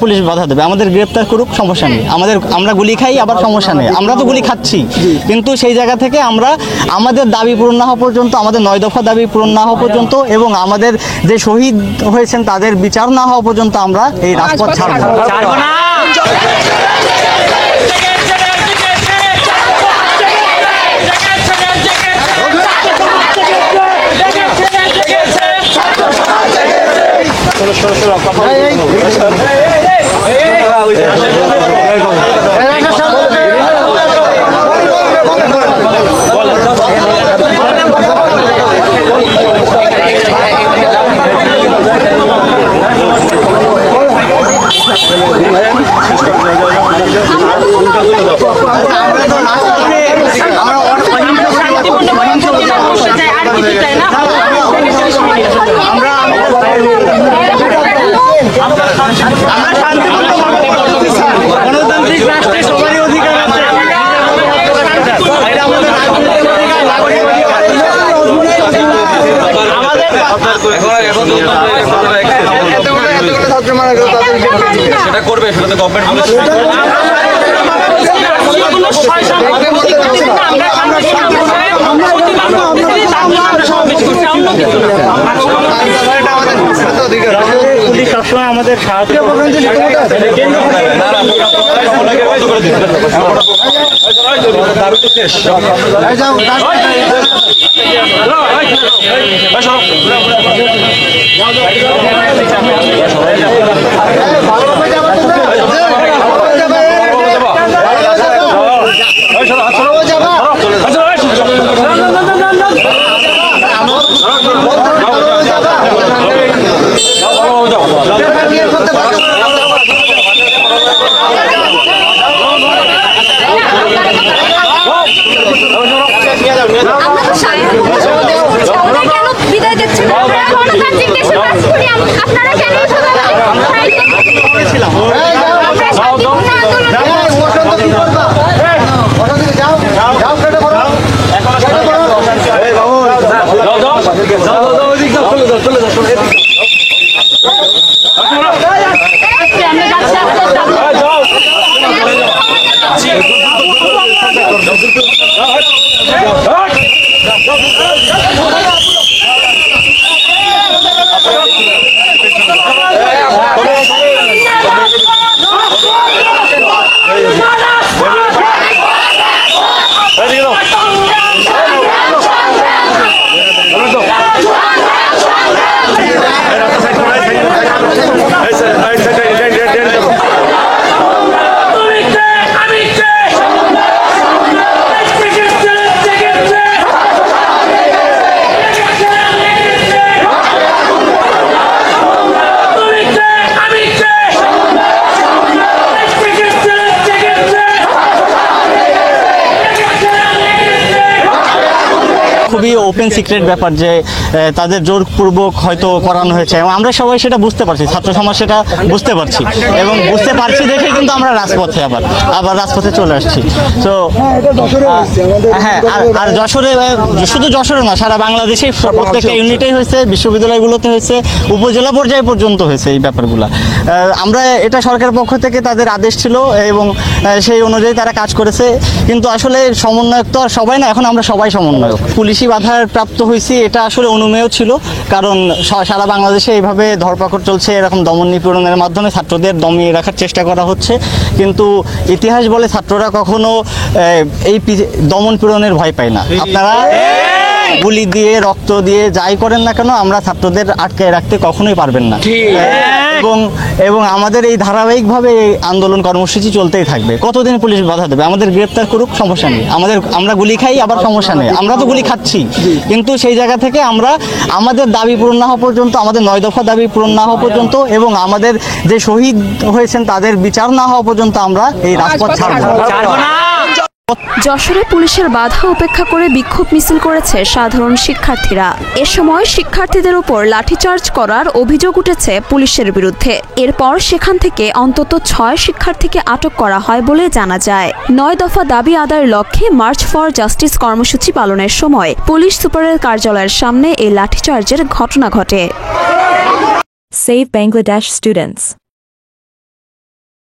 Police বাধা দেবে, আমাদের গ্রেপ্তার করুক, সমস্যা নেই। আমরা গুলি খাই, আবার সমস্যা নেই, আমরা তো গুলি খাচ্ছি, কিন্তু সেই জায়গা থেকে আমরা আমাদের দাবি পূরণ না হওয়া পর্যন্ত, আমাদের 9 দফা দাবি পূরণ না হওয়া পর্যন্ত এবং আমাদের যে শহীদ হয়েছেন তাদের বিচার না হওয়া পর্যন্ত আমরা এই রাজপথ ছাড়ব না। গণতান্ত্রিক রাষ্ট্রে সবারই অধিকার আছে। সেটা করবে, সেটা তো গভর্নমেন্ট পুলিশ সবসময় আমাদের সাহায্য দাবি তো শেষ। খুবই ওপেন সিক্রেট ব্যাপার যে তাদের জোরপূর্বক হয়তো করানো হয়েছে এবং আমরা সবাই সেটা বুঝতে পারছি, ছাত্র সমাজ সেটা বুঝতে পারছি এবং বুঝতে পারছি দেখে কিন্তু আমরা রাজপথে আবার রাজপথে চলে আসছি। তো হ্যাঁ, আর যশোরে, শুধু যশোরে না, সারা বাংলাদেশে প্রত্যেকটা ইউনিটেই হয়েছে, বিশ্ববিদ্যালয়গুলোতে হয়েছে, উপজেলা পর্যায় পর্যন্ত হয়েছে এই ব্যাপারগুলো। আমরা এটা সরকারের পক্ষ থেকে তাদের আদেশ ছিল এবং সেই অনুযায়ী তারা কাজ করেছে, কিন্তু আসলে সমন্বয়ক তো আর সবাই না, এখন আমরা সবাই সমন্বয়ক। পুলিশি বাধার প্রাপ্ত হয়েছি এটা আসলে অনুমেয় ছিল, কারণ সারা বাংলাদেশে এইভাবে ধরপাকড় চলছে, এরকম দমন নিপীড়নের মাধ্যমে ছাত্রদের দমিয়ে রাখার চেষ্টা করা হচ্ছে, কিন্তু ইতিহাস বলে ছাত্ররা কখনো এই দমন পীড়নের ভয় পায় না। আপনারা গুলি দিয়ে, রক্ত দিয়ে যাই করেন না কেন, আমরা ছাত্রদের আটকে রাখতে কখনোই পারবেন না এবং আমাদের এই ধারাবাহিকভাবে এই আন্দোলন কর্মসূচি চলতেই থাকবে। কতদিন পুলিশ বাধা দেবে, আমাদের গ্রেপ্তার করুক, সমস্যা নেই। আমরা গুলি খাই, আবার সমস্যা নেই, আমরা তো গুলি খাচ্ছি, কিন্তু সেই জায়গা থেকে আমরা আমাদের দাবি পূরণ না হওয়া পর্যন্ত, আমাদের 9 দফা দাবি পূরণ না হওয়া পর্যন্ত এবং আমাদের যে শহীদ হয়েছেন তাদের বিচার না হওয়া পর্যন্ত আমরা এই রাজপথ ছাড়ব না। যশোরে পুলিশের বাধা উপেক্ষা করে বিক্ষোভ মিছিল করেছে সাধারণ শিক্ষার্থীরা। এ সময় শিক্ষার্থীদের উপর লাঠিচার্জ করার অভিযোগ উঠেছে পুলিশের বিরুদ্ধে। এরপর সেখান থেকে অন্তত 6 শিক্ষার্থীকে আটক করা হয় বলে জানা যায়। 9 দফা দাবি আদায়ের লক্ষ্যে মার্চ ফর জাস্টিস কর্মসূচি পালনের সময় পুলিশ সুপারের কার্যালয়ের সামনে এই লাঠিচার্জের ঘটনা ঘটে। Save Bangladesh students.